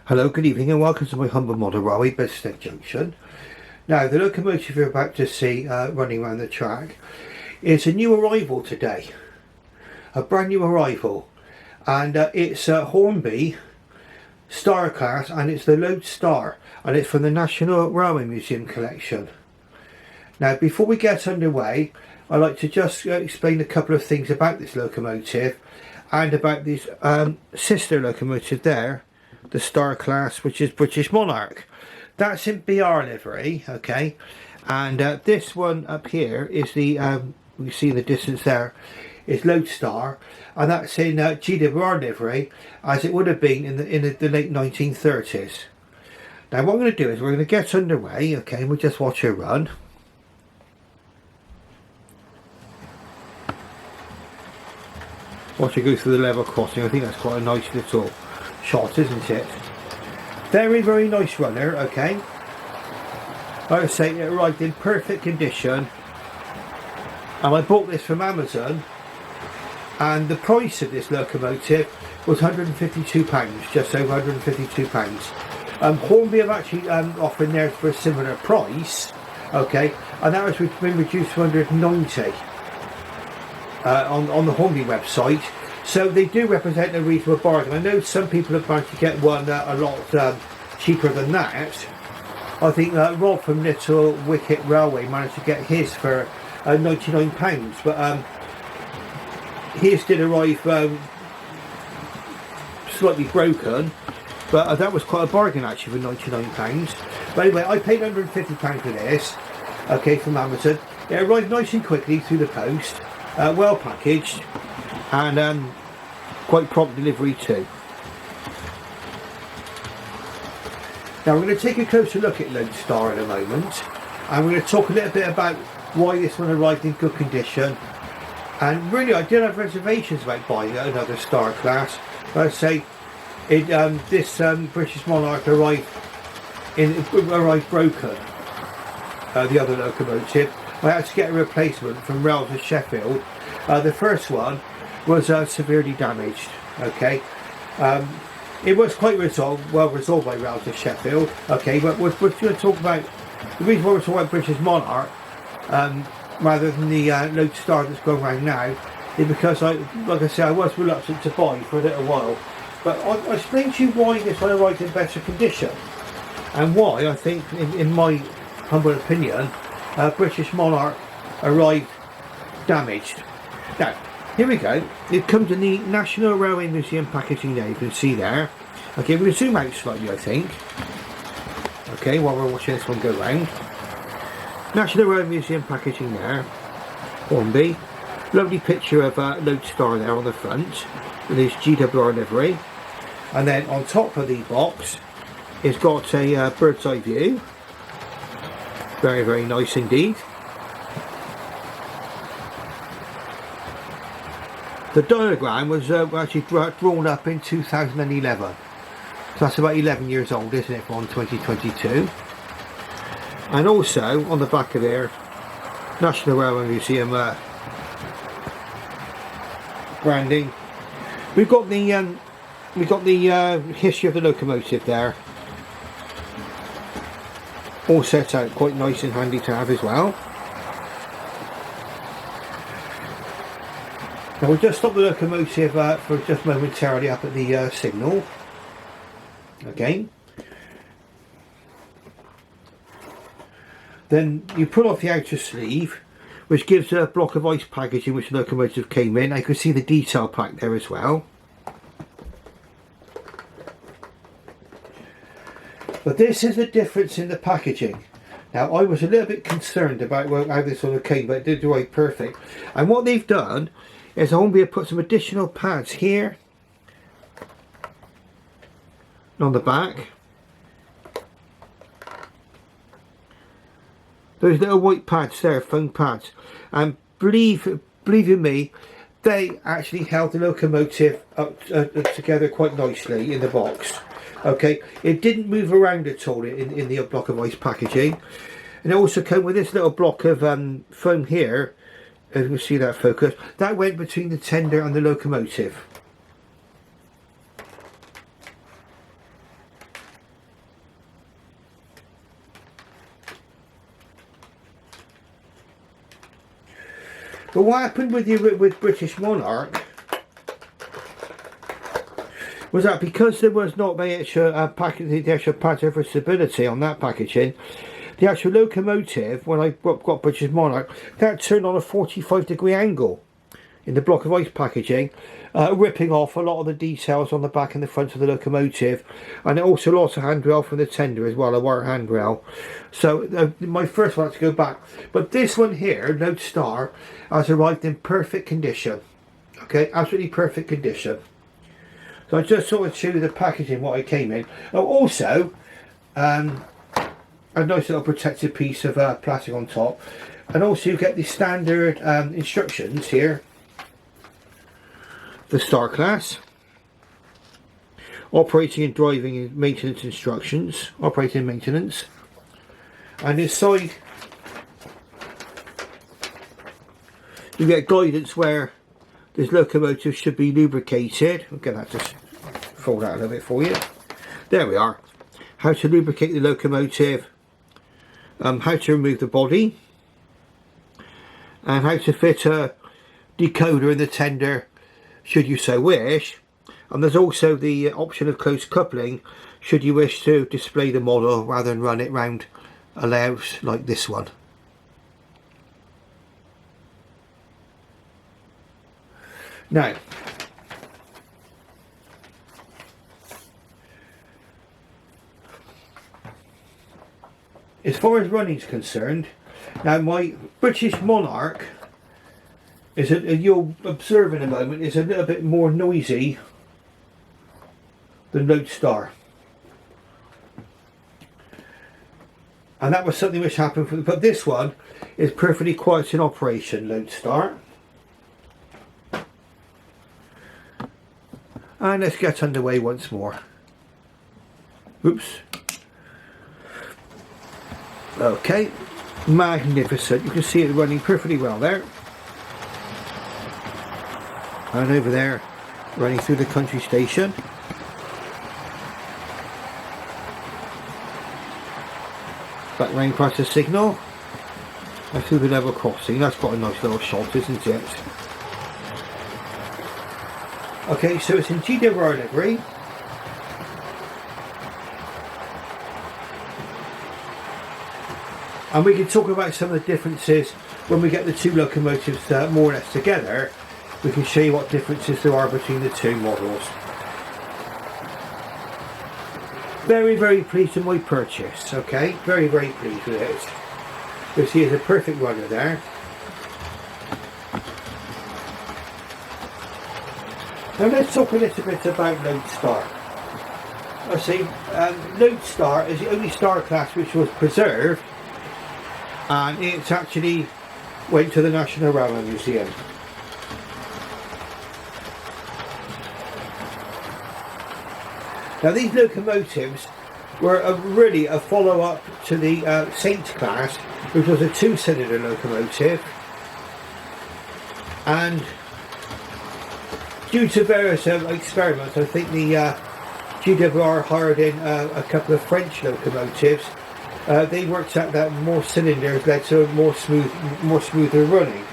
Hello, good evening and welcome to my humble model railway, Bedstead Junction. Now the locomotive you're about to see running around the track is a new arrival today, a brand new arrival, and it's a Hornby Star class, and it's the Lode Star, and it's from the National Railway Museum collection. Now before we get underway, I'd like to just explain a couple of things about this locomotive and about this sister locomotive there, the Star class, which is British Monarch. That's in BR livery, okay, and this one up here is the you see in the distance there is Lode Star, and that's in GWR livery, as it would have been in the late 1930s. Now what I'm going to do is we're going to get underway, okay, and we'll just watch her run. Watch her go through the level crossing. I think that's quite a nice little shot, isn't it? Very, very nice runner, okay. I would say it arrived in perfect condition, and I bought this from Amazon, and the price of this locomotive was £152, just over £152. Hornby have actually offering theirs for a similar price, okay, and that was been reduced to 190 on the Hornby website. So they do represent a reasonable bargain. I know some people have managed to get one a lot cheaper than that. I think Rob from Little Wicket Railway managed to get his for £99, but his did arrive slightly broken, but that was quite a bargain actually for £99. But anyway, I paid £150 for this, okay, from Amazon. It arrived nice and quickly through the post, well packaged, and quite prompt delivery too. Now we're going to take a closer look at Lode Star in a moment, and we're going to talk a little bit about why this one arrived in good condition. And really I did have reservations about buying another Star class, but I'd say this British Monarch arrived broken, the other locomotive. I had to get a replacement from Rails of Sheffield. The first one was severely damaged, okay. It was quite well resolved by Rails of Sheffield, okay, but we're going to talk about the reason why we're talking about British Monarch rather than the Lode Star that's going around now is because like I said, I was reluctant to buy for a little while, but I'll explain to you why this one arrived in better condition, and why I think, in my humble opinion, British Monarch arrived damaged. Now here we go. It comes in the National Railway Museum packaging there, you can see there. Okay, we're going to zoom out slightly, I think. Okay, while we're watching this one go round. National Railway Museum packaging there. Hornby. Lovely picture of Lode Star there on the front, with his GWR livery. And then on top of the box, it's got a bird's eye view. Very, very nice indeed. The diagram was actually drawn up in 2011, so that's about 11 years old, isn't it, from 2022. And also on the back of there, National Railway Museum branding. We've got the history of the locomotive there, all set out quite nice and handy to have as well. Now we'll just stop the locomotive for just momentarily up at the signal. Okay. Then you pull off the outer sleeve, which gives a block of ice packaging which the locomotive came in. I can see the detail pack there as well. But this is the difference in the packaging. Now I was a little bit concerned about how this one came, but it did arrive perfect. And what they've done is Hornby have put some additional pads here on the back. Those little white pads there, foam pads, and believe you me, they actually held the locomotive up together quite nicely in the box. Okay, it didn't move around at all in the block of ice packaging, and it also came with this little block of foam here. As you can see that focus, that went between the tender and the locomotive. But what happened with British Monarch was that because there was not the extra the extra pattern for stability on that packaging, the actual locomotive, when I got British Monarch, that turned on a 45-degree angle in the block of ice packaging, ripping off a lot of the details on the back and the front of the locomotive, and it also lost a handrail from the tender as well, a wire handrail. So my first one had to go back, but this one here, Lode Star, has arrived in perfect condition. Okay, absolutely perfect condition. So I just sort of show you the packaging, what it came in. Oh, also a nice little protective piece of plastic on top, and also you get the standard instructions here. The Star class, operating and driving and maintenance instructions, operating and maintenance, and inside you get guidance where this locomotive should be lubricated. I'm going to have to fold out a little bit for you. There we are. How to lubricate the locomotive, how to remove the body, and how to fit a decoder in the tender should you so wish. And there's also the option of close coupling should you wish to display the model rather than run it round a layout like this one. Now, as far as running is concerned, now my British Monarch is, you'll observe in a moment, is a little bit more noisy than Lode Star. And that was something which happened, but this one is perfectly quiet in operation, Lode Star. And let's get underway once more. Oops. Okay, magnificent. You can see it running perfectly well there. And over there, running through the country station. Back round past the signal. And through the level crossing. That's got a nice little shot, isn't it? Okay, so it's in GWR livery. And we can talk about some of the differences when we get the two locomotives more or less together. We can show you what differences there are between the two models. Very, very pleased with my purchase, okay? Very, very pleased with it. You see it's a perfect runner there. Now let's talk a little bit about Lode Star. I see, Lode Star is the only star class which was preserved, and it's actually went to the National Railway Museum. Now these locomotives were really a follow-up to the Saint class, which was a two-cylinder locomotive, and due to various experiments, I think the GWR hired in a couple of French locomotives. They worked out that more cylinders led to more smoother running.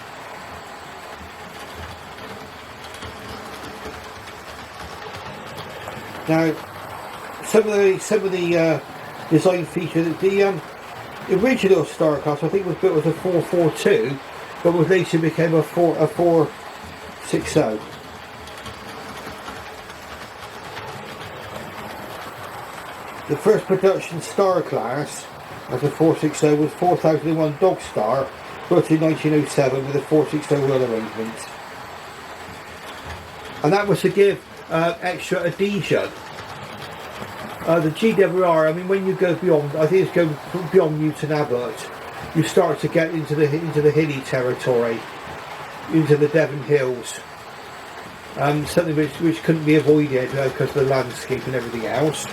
Now, some of the design features, the original Star class I think was built as a 442, but was later became a 460. The first production Star class as a 460 was 4001 Dog Star, built in 1907 with a 460 wheel arrangement. And that was to give extra adhesion. The GWR, I mean, when you go beyond, I think it's going beyond Newton Abbot, you start to get into the hilly territory, into the Devon Hills. Something which couldn't be avoided because of the landscape and everything else.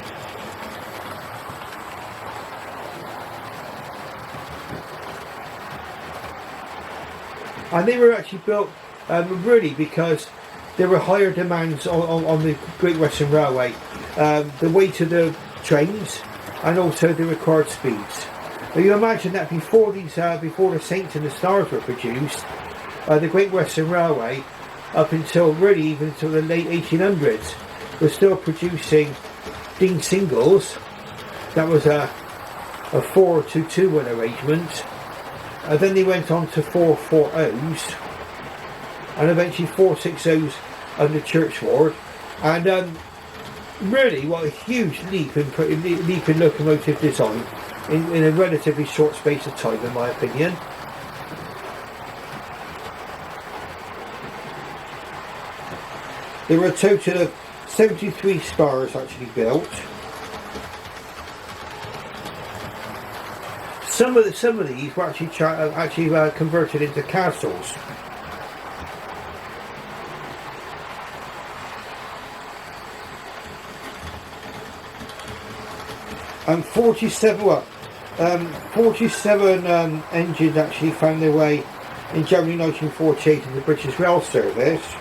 And they were actually built really because there were higher demands on the Great Western Railway, the weight of the trains and also the required speeds. Now you imagine that before the Saints and the Stars were produced, the Great Western Railway, up until really even until the late 1800s, was still producing Dean singles. That was a 4-2-2-1 arrangement. Then they went on to 4-4-0s, and eventually 4-6-0s under Churchward. And really, what a huge leap in locomotive design in a relatively short space of time, in my opinion. There were a total of 73 stars actually built. Some of these were actually converted into castles. And 47 engines actually found their way in January 1948 into the British Rail Service.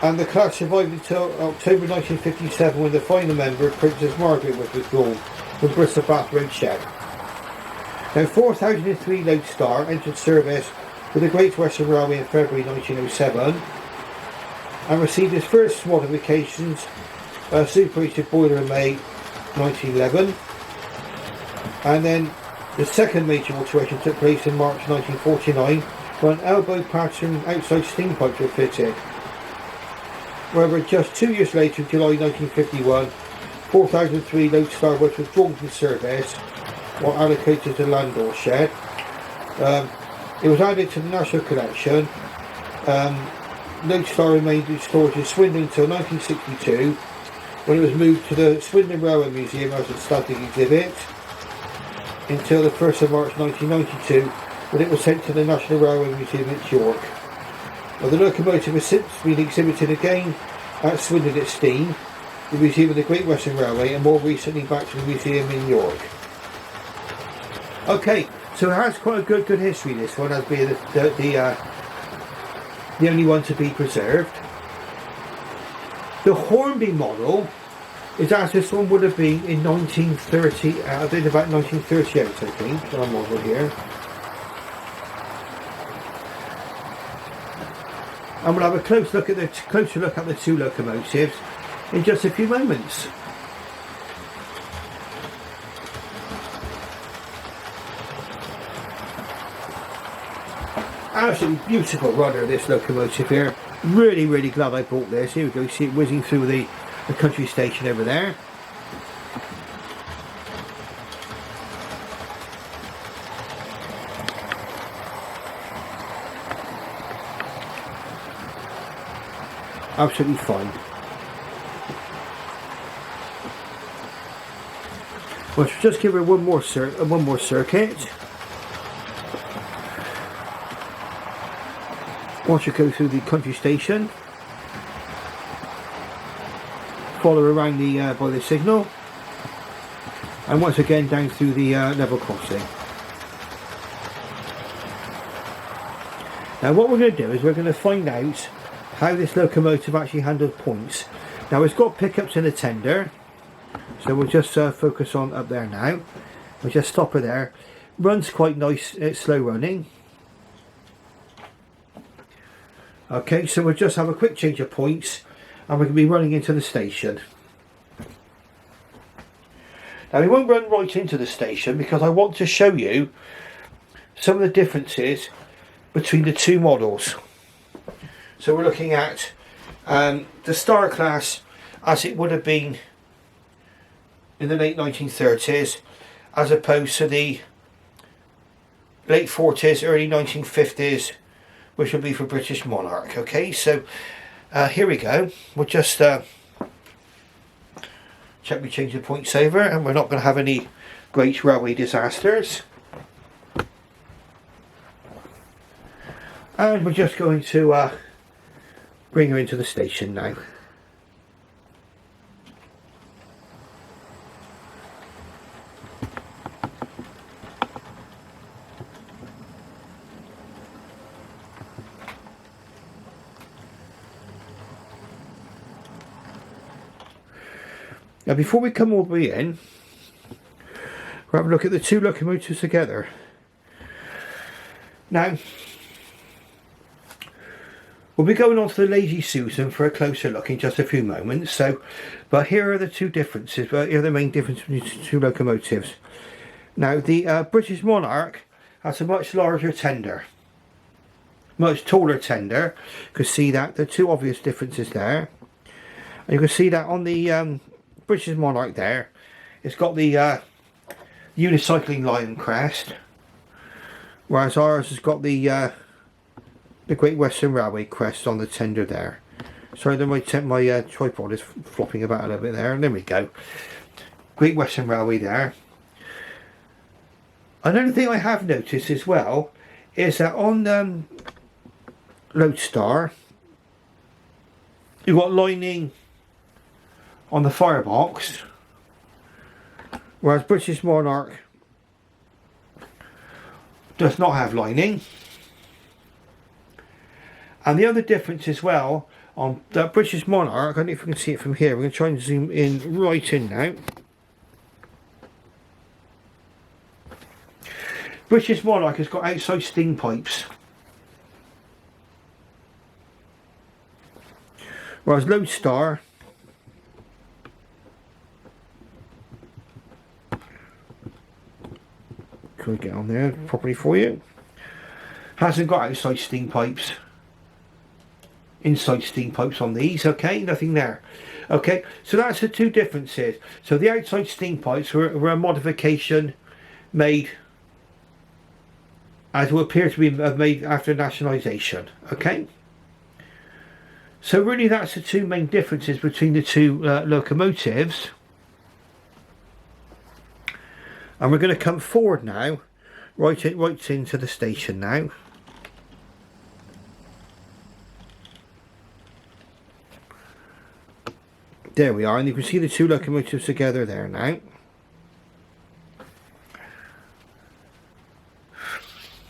And the class survived until October 1957, when the final member, Princess Margaret, was withdrawn from Bristol Bath Road Shed. Now 4003 Lode Star entered service with the Great Western Railway in February 1907 and received its first modifications, superheated boiler in May 1911, and then the second major alteration took place in March 1949 when elbow pattern outside steam pipes were fitted. However, just 2 years later, in July 1951, 4003 Lode Star was withdrawn from service while allocated to Landor Shed. It was added to the National Collection. Lode Star remained in storage in Swindon until 1962, when it was moved to the Swindon Railway Museum as a static exhibit, until the 1st of March 1992, when it was sent to the National Railway Museum at York. Well, the locomotive has since been exhibited again at Swindon at Steam, the Museum of the Great Western Railway, and more recently back to the museum in York. Okay, so it has quite a good history, this one, as being the only one to be preserved. The Hornby model is as this one would have been in 1930, about 1938, I think, our model here. And we'll have a closer look at the two locomotives in just a few moments. Absolutely beautiful runner, this locomotive here. Really glad I bought this. Here we go, you see it whizzing through the country station over there. Absolutely fine. Well, just give her one more circuit. Once you go through the country station, follow around by the signal, and once again down through the level crossing. Now what we're going to do is we're going to find out how this locomotive actually handled points. Now it's got pickups in the tender, so we'll just focus on up there now. We'll just stop her there. Runs quite nice, it's slow running. Okay, so we'll just have a quick change of points and we're going to be running into the station. Now we won't run right into the station because I want to show you some of the differences between the two models. So we're looking at the Star class as it would have been in the late 1930s, as opposed to the late 40s, early 1950s, which will be for British Monarch. Okay, so here we go. We'll just check we change the points over, and we're not going to have any great railway disasters. And we're just going to bring her into the station now. Now before we come all the way in, we'll have a look at the two locomotives together. Now, we'll be going on to the Lazy Susan for a closer look in just a few moments. So, but here are the two differences. Here are the main differences between the two locomotives. Now, the British Monarch has a much larger tender, much taller tender. You can see that, the two obvious differences there. And you can see that on the British Monarch there, it's got the unicycling lion crest, whereas ours has got the Great Western Railway crest on the tender there. Sorry, then my tripod is flopping about a little bit there. And there we go. Great Western Railway there. Another thing I have noticed as well is that on Lode Star, you've got lining on the firebox, whereas British Monarch does not have lining. And the other difference as well on the British Monarch, I don't know if you can see it from here, we're going to try and zoom in right in now. British Monarch has got outside steam pipes, whereas Lode Star can we get on there properly for you, hasn't got outside steam pipes. Inside steam pipes on these, okay, nothing there. Okay, so that's the two differences. So the outside steam pipes were a modification made, as will appear to be made after nationalisation. Okay, so really that's the two main differences between the two locomotives. And we're going to come forward now, right into the station now. There we are, and you can see the two locomotives together there now.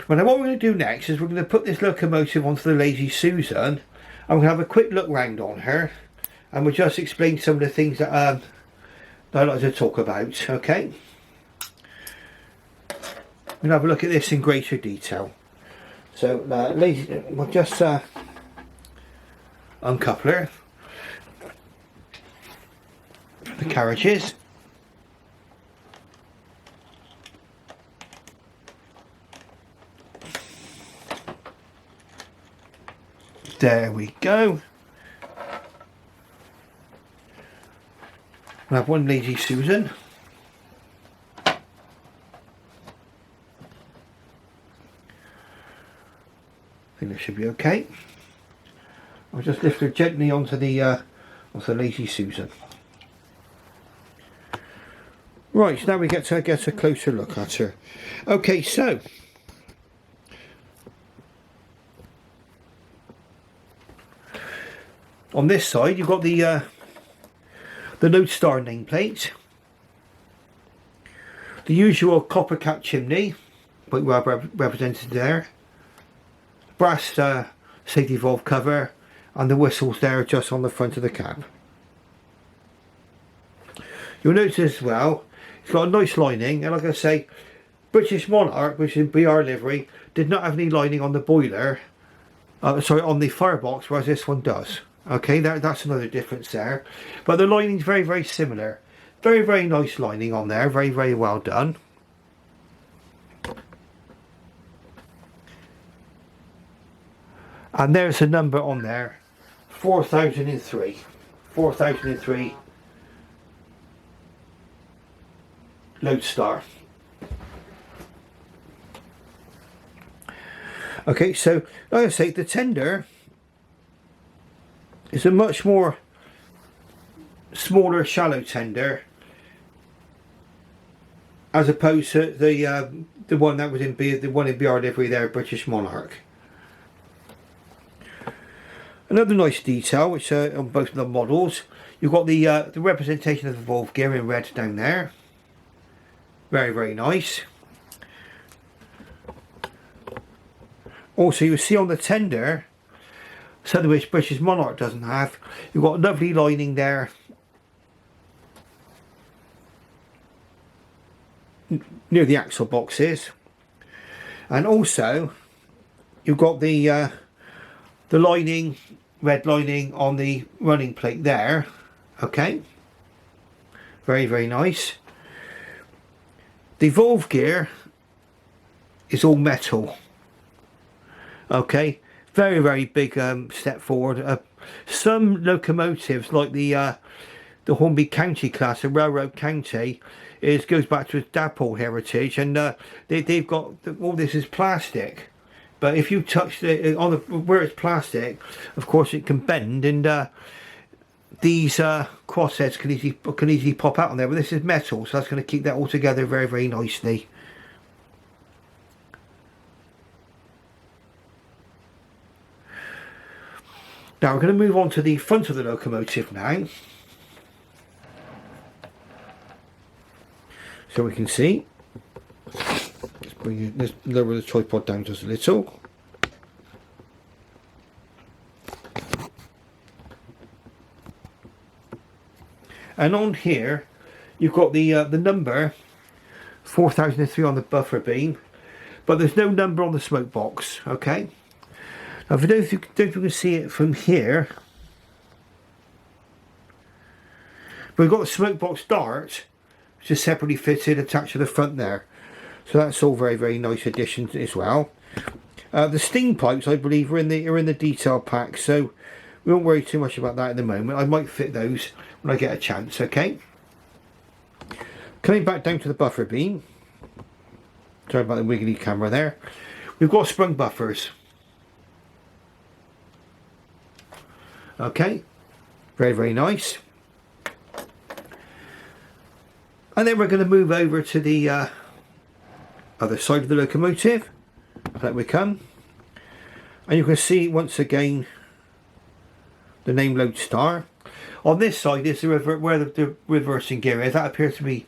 Well, now what we're going to do next is we're going to put this locomotive onto the Lazy Susan, and we're going to have a quick look round on her, and we'll just explain some of the things that I like to talk about, okay? We'll have a look at this in greater detail. So, we'll just uncouple her. The carriages. There we go. We'll have one Lazy Susan. I think that should be okay. I'll just lift her gently onto the Lazy Susan. Right, so now we get to get a closer look at her. Okay, so on this side you've got the Lode Star nameplate, the usual copper cat chimney, quite well represented there, brass safety valve cover, and the whistles there just on the front of the cab. You'll notice as well it's got a nice lining, and like I say, British Monarch, which is BR livery, did not have any lining on the boiler, sorry, on the firebox, whereas this one does. Okay, that's another difference there. But the lining's very, very similar. Very, very nice lining on there, very, very well done. And there's a number on there, 4003. 4003. Lode Star. Okay, so like I say, the tender is a much more smaller, shallow tender, as opposed to the one that was in BR livery there, British Monarch. Another nice detail, which on both of the models, you've got the representation of the valve gear in red down there. Very, very nice. Also, you see on the tender, something which British Monarch doesn't have, you've got a lovely lining there near the axle boxes, and also you've got the lining, red lining on the running plate there. Okay, very, very nice. The valve gear is all metal. Okay, very, very big step forward. Some locomotives, like the Hornby County class, the Railroad County, goes back to its Dapple heritage, and they've got all this is plastic. But if you touch it on where it's plastic, of course it can bend, and these crossheads can easily pop out on there. But this is metal, so that's going to keep that all together very, very nicely. Now we're going to move on to the front of the locomotive now, so we can see. Let's lower the tripod down just a little. And on here, you've got the number 4003 on the buffer beam, but there's no number on the smoke box. Okay. Now, if you don't think you can see it from here, we've got the smoke box dart, which is separately fitted, attached to the front there. So that's all very, very nice additions as well. The steam pipes, I believe, are in the detail pack, so we won't worry too much about that at the moment. I might fit those when I get a chance. Okay. Coming back down to the buffer beam. Sorry about the wiggly camera there. We've got sprung buffers. Okay, very, very nice. And then we're going to move over to the other side of the locomotive. There we come. And you can see once again the name Lode Star. On this side is where the reversing gear is. That appears to be,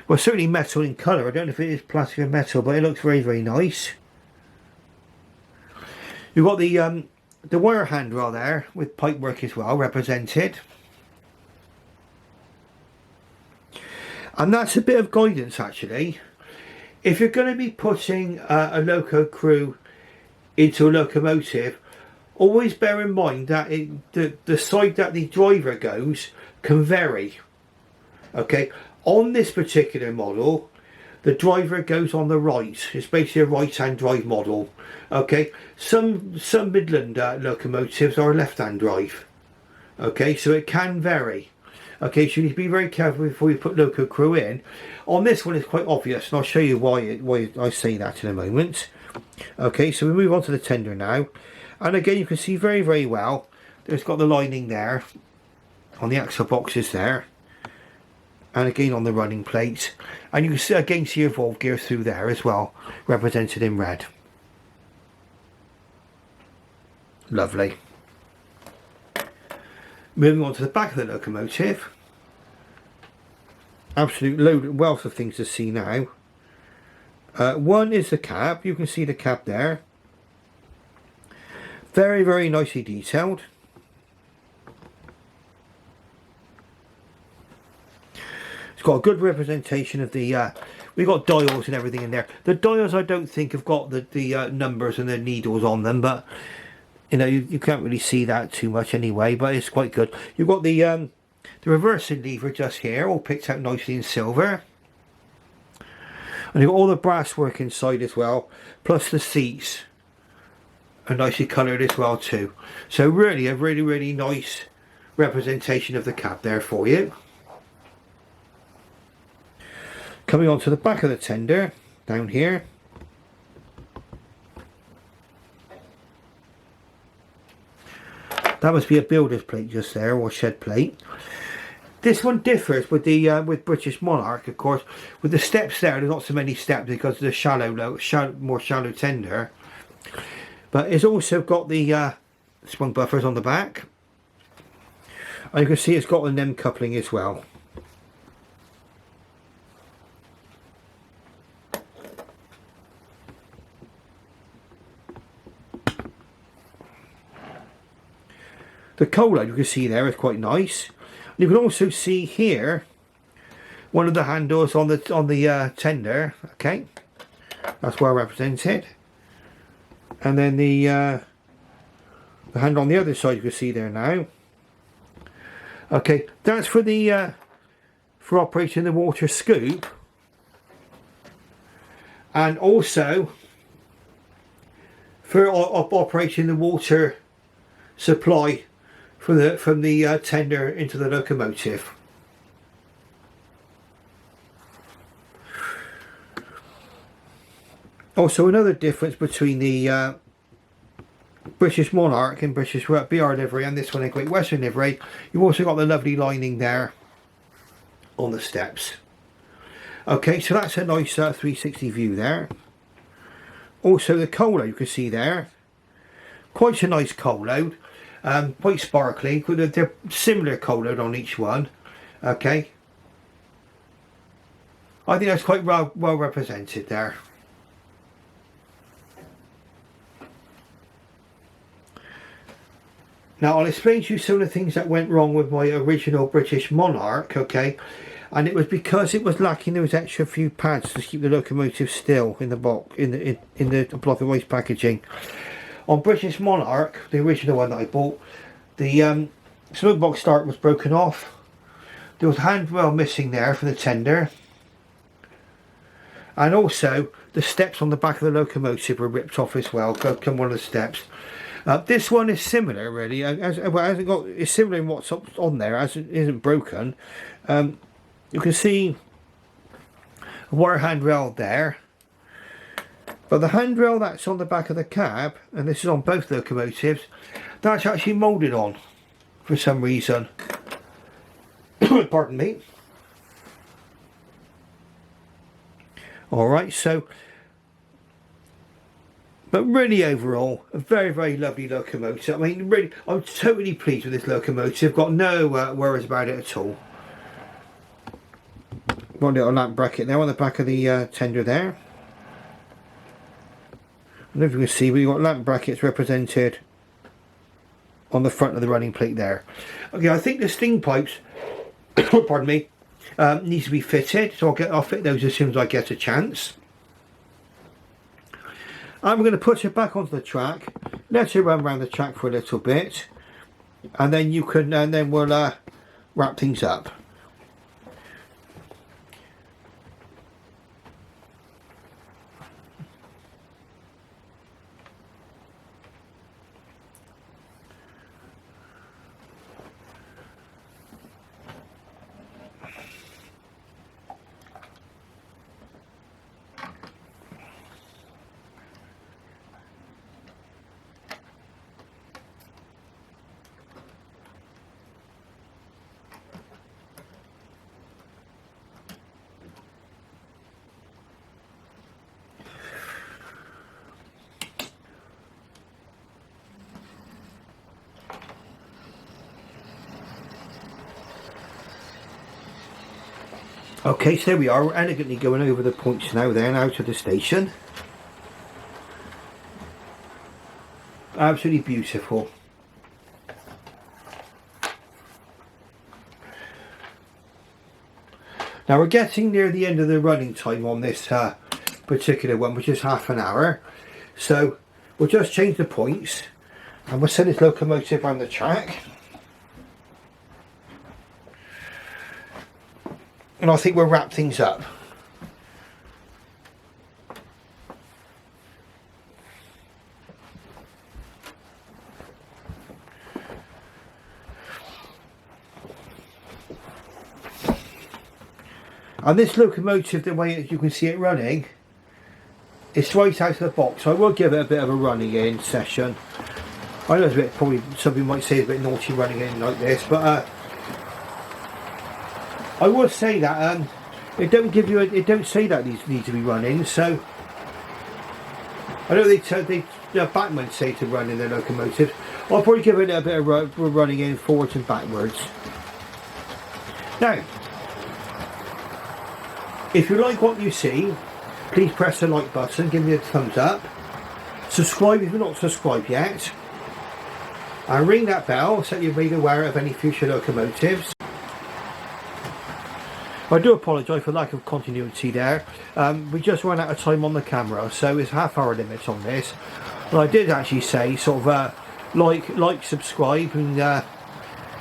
well, certainly metal in colour. I don't know if it is plastic or metal, but it looks very, very nice. You've got the wire handrail there with pipe work as well represented, and that's a bit of guidance actually. If you're going to be putting a loco crew into a locomotive, always bear in mind that the side that the driver goes can vary. Okay, on this particular model, the driver goes on the right. It's basically a right-hand drive model. Okay, some Midland locomotives are left-hand drive. Okay, so it can vary. Okay, so you need to be very careful before you put loco crew in. On this one, it's quite obvious, and I'll show you why I say that in a moment. Okay, so we move on to the tender now, and again you can see very, very well. There's got the lining there on the axle boxes there, and again on the running plate, and you can see again see your valve gear through there as well, represented in red. Lovely. Moving on to the back of the locomotive. Absolute wealth of things to see now. One is the cab. You can see the cab there. Very, very nicely detailed. It's got a good representation of the we've got dials and everything in there. The dials I don't think have got the numbers and the needles on them, but you know, you can't really see that too much anyway, but it's quite good. You've got the reversing lever just here, all picked out nicely in silver. And you've got all the brass work inside as well, plus the seats are nicely coloured as well too. So really a really, really nice representation of the cab there for you. Coming on to the back of the tender, down here. That must be a builder's plate just there, or shed plate. This one differs with the with British Monarch, of course. With the steps there, there's not so many steps because of the more shallow tender. But it's also got the sprung buffers on the back, and you can see it's got an NRM coupling as well. The coal load you can see there is quite nice. You can also see here one of the handles on the tender. Okay, that's well represented. And then the handle on the other side you can see there now. Okay, that's for the for operating the water scoop, and also for operating the water supply from the tender into the locomotive. Also, another difference between the British Monarch and British BR livery and this one in Great Western livery, you've also got the lovely lining there on the steps. Okay, so that's a nice 360 view there. Also the coal load you can see there, quite a nice coal load, quite sparkly. They're similar coal load on each one. Okay, I think that's quite well represented there. Now I'll explain to you some of the things that went wrong with my original British Monarch, okay, and it was because it was lacking those extra few pads to keep the locomotive still in the box, in the block of waste packaging. On British Monarch, the original one that I bought, the smoke box start was broken off. There was a handrail missing there for the tender, and also the steps on the back of the locomotive were ripped off as well. Come one of the steps. This one is similar, really. It's similar in what's on there, as it isn't broken. You can see a wire handrail there, but the handrail that's on the back of the cab, and this is on both locomotives, that's actually moulded on for some reason. Pardon me. Alright, so, but really overall, a very lovely locomotive. I mean, really, I'm totally pleased with this locomotive. Got no worries about it at all. Got a little lamp bracket there on the back of the tender there. I don't know if you can see, but you've got lamp brackets represented on the front of the running plate there. Okay, I think the sting pipes, pardon me, needs to be fitted, so I'll fit those as soon as I get a chance. I'm going to put it back onto the track, let it run around the track for a little bit, and then we'll wrap things up. Okay, so there we are. We're elegantly going over the points now then, out of the station. Absolutely beautiful. Now we're getting near the end of the running time on this particular one, which is half an hour. So we'll just change the points and we'll send this locomotive around the track. And I think we'll wrap things up. And this locomotive, the way you can see it running, is straight out of the box. So I will give it a bit of a running in session. I know it's a bit, probably some people might say it's a bit naughty running in like this, but I will say that it don't give you it don't say that these need to be running. So I know the backmen say to run in their locomotives. I'll probably give it a bit of running in forwards and backwards. Now, if you like what you see, please press the like button, give me a thumbs up, subscribe if you're not subscribed yet, and ring that bell so you're made aware of any future locomotives. I do apologise for lack of continuity there. We just ran out of time on the camera, so it's half-hour limit on this. Well, I did actually say sort of like, subscribe, and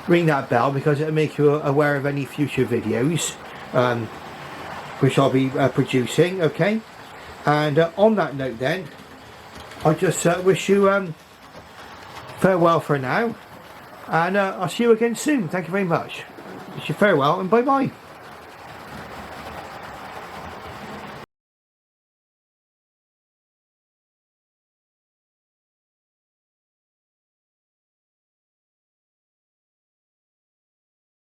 ring that bell, because it'll make you aware of any future videos which I'll be producing. Okay, and on that note then, I just wish you farewell for now, and I'll see you again soon. Thank you very much. Wish you farewell and bye bye.